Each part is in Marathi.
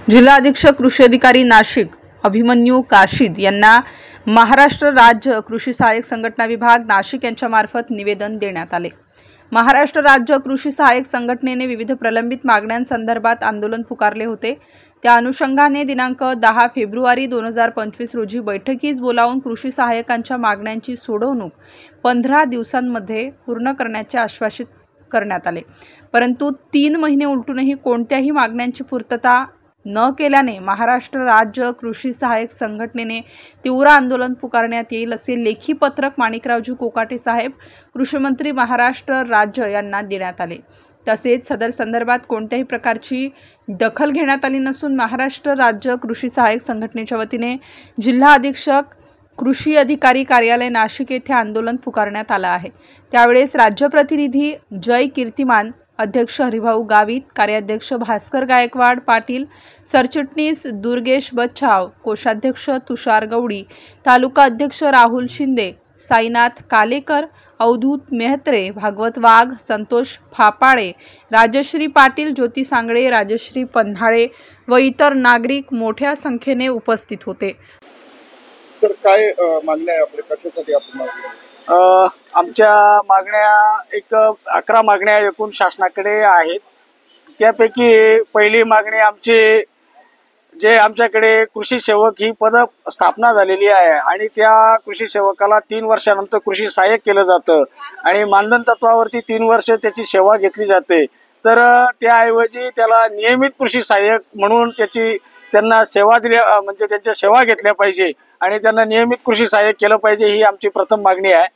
जिल्हा अधीक्षक कृषी अधिकारी नाशिक अभिमन्यू काशीद यांना महाराष्ट्र राज्य कृषी सहाय्यक संघटना विभाग नाशिक यांच्या मार्फत निवेदन देण्यात आले। महाराष्ट्र राज्य कृषी सहाय्यक संघटनेने विविध प्रलंबित मागण्यांसंदर्भात आंदोलन पुकारले होते। त्या अनुषंगाने दिनांक 10 फेब्रुवारी 2025 रोजी बैठकीस बोलावून कृषी सहाय्यकांच्या मागण्यांची सोडवणूक 15 दिवसांमध्ये पूर्ण करण्याचे आश्वासित करण्यात आले। परंतु 3 महिने उलटूनही कोणत्याही मागण्यांची पूर्तता न केल्याने महाराष्ट्र राज्य कृषी सहाय्यक संघटनेने तीव्र आंदोलन पुकारण्यात येईल असे लेखी पत्रक माणिकरावजी कोकाटे साहेब कृषी मंत्री महाराष्ट्र राज्य यांना देण्यात आले। तसेच सदर संदर्भात कोणत्याही प्रकारची दखल घेण्यात आली नसून महाराष्ट्र राज्य कृषी सहाय्यक संघटनेच्या वतीने जिल्हा अधीक्षक कृषी अधिकारी कार्यालय नाशिक येथे आंदोलन पुकारण्यात आले आहे। त्यावेळेस राज्य प्रतिनिधी जय कीर्तिमान, अध्यक्ष हरिभाऊ गावित, कार्याध्यक्ष भास्कर गायकवाड पाटील, सरचिटणीस दुर्गेश बच्छाव, कोषाध्यक्ष तुषार गवडी, तालुका अध्यक्ष राहुल शिंदे, साईनाथ कालेकर, अवधूत मेहत्रे, भागवत वाघ, संतोष फापाळे, राजश्री पाटील, ज्योती सांगळे, राजश्री पन्हाळे व इतर नागरिक मोठ्या संख्येने उपस्थित होते। सर, काय मागण्या आहे आपल्या, कशासाठी आपण आमच्या मागण्या एक 11 मागण्या एकूण शासनाकडे आहेत। त्यापैकी पहिली मागणी आमची जे आमच्याकडे कृषी सेवक ही पद स्थापना झालेली आहे आणि त्या कृषी सेवकाला 3 वर्षानंतर कृषी सहाय्यक केलं जातं आणि मानधन तत्वावरती 3 वर्ष त्याची सेवा घेतली जाते। तर त्याऐवजी त्याला नियमित कृषी सहाय्यक म्हणून त्यांना सेवा दिल्या म्हणजे त्यांच्या सेवा घेतल्या पाहिजे आणि त्यांना नियमित कृषी सहाय्यक केलं पाहिजे, ही आमची प्रथम मागणी आहे।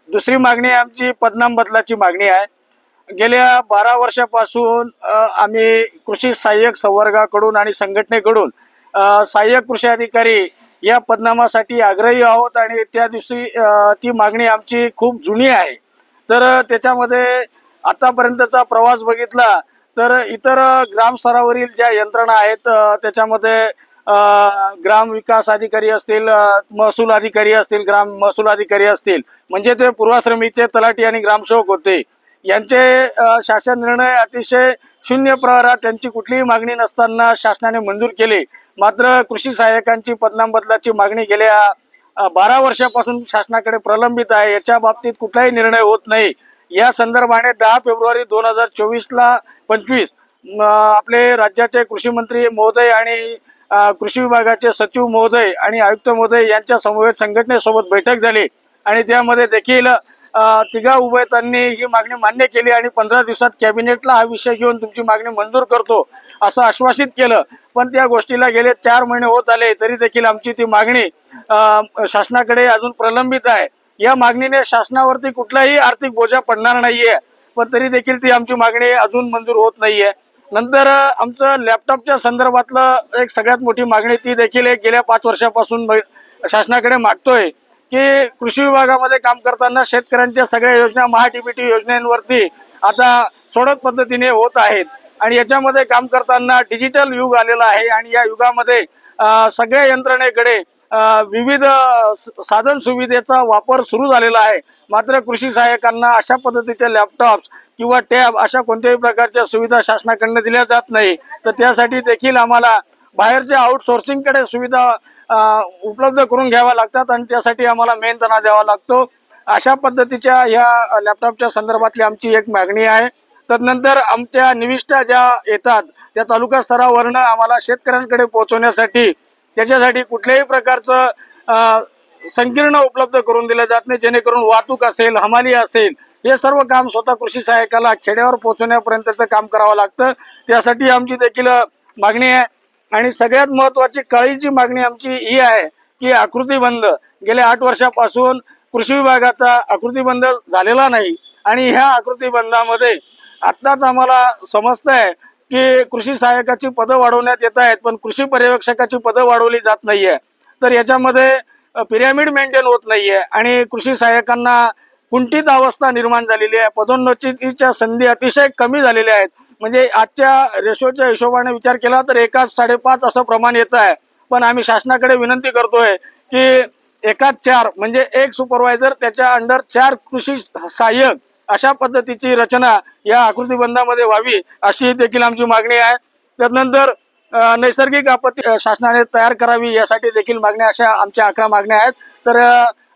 दुसरी मागणी आमची पदनाम बदलाची मागणी आहे। गेल्या 12 वर्षापासून आम्ही कृषी सहाय्यक संवर्गाकडून आणि संघटनेकडून सहाय्यक कृषी अधिकारी या पदनामासाठी आग्रही आहोत आणि त्या दिवशी ती मागणी आमची खूप जुनी आहे। तर त्याच्यामध्ये आतापर्यंतचा प्रवास बघितला तर इतर ग्राम स्तरावरील ज्या यंत्रणा आहेत त्याच्यामध्ये ग्राम विकास अधिकारी असतील, महसूल अधिकारी असतील, ग्राम महसूल अधिकारी असतील, म्हणजे ते पूर्वाश्रमीचे तलाठी आणि ग्रामसेवक होते। यांचे शासन निर्णय अतिशय शून्य प्रहरात त्यांची कुठलीही मागणी नसताना शासनाने मंजूर केली। मात्र कृषी सहाय्यकांची पदनाम बदलाची मागणी गेल्या 12 वर्षापासून शासनाकडे प्रलंबित आहे। याच्या बाबतीत कुठलाही निर्णय होत नाही। या संदर्भाने 10 फेब्रुवारी 2025 आपले राज्याचे कृषी मंत्री महोदय आणि कृषी विभागाचे सचिव महोदय आणि आयुक्त महोदय यांच्या समवेत संघटनेसोबत बैठक झाली आणि त्यामध्ये देखील तिघा उभयतांनी ही मागणी मान्य केली आणि 15 दिवसात कॅबिनेटला हा विषय घेऊन तुमची मागणी मंजूर करतो असं आश्वासित केलं। पण त्या गोष्टीला गेले 4 महिने होत आले तरी देखील आमची ती मागणी शासनाकडे अजून प्रलंबित आहे। या मागणीने शासनावरती कुठलाही आर्थिक बोजा पडणार नाहीये, पण तरी देखील ती आमची मागणी अजून मंजूर होत नाहीये। नंतर आमचं लॅपटॉपच्या संदर्भातलं एक सगळ्यात मोठी मागणी ती देखील गेल्या 5 वर्षापासून शासनाकडे मागतोय की कृषी विभागामध्ये काम करताना शेतकऱ्यांच्या सगळ्या योजना महा-डीबीटी योजनेवरती आता सोडत पद्धतीने होत आहेत आणि याच्यामध्ये काम करताना डिजिटल युग आलेला आहे आणि या युगामध्ये सगळ्या यंत्रणेकडे विविध साधन सुविधेचा वापर सुरू झालेला आहे। मात्र कृषी सहाय्यकांना अशा पद्धतीचे लॅपटॉप्स किंवा टॅब अशा कोणत्याही प्रकारच्या सुविधा शासनाकडून दिल्या जात नाही। तर त्यासाठी देखील आम्हाला बाहेरच्या आउटसोर्सिंगकडे सुविधा उपलब्ध करून घ्याव्या लागतात आणि त्यासाठी आम्हाला मेहनताना द्यावा लागतो। अशा पद्धतीच्या या लॅपटॉपच्या संदर्भातली आमची एक मागणी आहे। तदनंतर आमच्या निविष्ठा ज्या येतात त्या तालुका स्तरावरनं आम्हाला शेतकऱ्यांकडे पोहोचवण्यासाठी त्याच्यासाठी कुठल्याही प्रकारचं संकीर्ण उपलब्ध करून दिले जात नाही, जेणेकरून वाहतूक असेल, हमाली असेल, हे सर्व काम स्वतः कृषी सहाय्यकाला खेड्यावर पोहोचवण्यापर्यंतचं काम करावं लागतं। त्यासाठी आमची देखील मागणी आहे आणि सगळ्यात महत्त्वाची कळीची मागणी आमची ही आहे की आकृतीबंध गेल्या 8 वर्षापासून कृषी विभागाचा आकृतीबंध झालेला नाही आणि ह्या आकृतीबंधामध्ये आत्ताच आम्हाला समजतंय की कृषी सहाय्यकाची पदं वाढवण्यात येत आहेत, पण कृषी पर्यवेक्षकाची पदं वाढवली जात नाहीये। तर याच्यामध्ये पिरॅमिड मेंटेन होत नाहीये आणि कृषी सहाय्यकांना कुंठित अवस्था निर्माण झालेली आहे। पदोन्नतीच्या संधी अतिशय कमी झालेल्या आहेत। म्हणजे आजच्या रेशोच्या हिशोबाने विचार केला तर 1:5 5.5 असं प्रमाण येत आहे। पण आम्ही शासनाकडे विनंती करतोय की 1:4 म्हणजे एक सुपरवायझर त्याच्या अंडर 4 कृषी सहाय्यक अशा पद्धतीची रचना या आकृतीबंधामध्ये व्हावी अशी देखील आमची मागणी आहे। त्यानंतर नैसर्गिक आपत्ती शासनाने तयार करावी यासाठी देखील मागण्या, अशा आमच्या 11 मागण्या आहेत. तर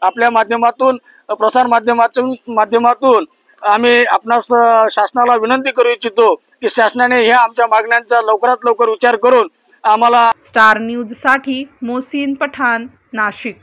आपल्या माध्यमातून, प्रसार माध्यमातून आम्ही आपणास शासनाला विनंती करू इच्छितो की शासनाने ह्या आमच्या मागण्यांचा लवकरात लवकर विचार करून आम्हाला. स्टार न्यूज साठी मोहसिन पठाण, नाशिक.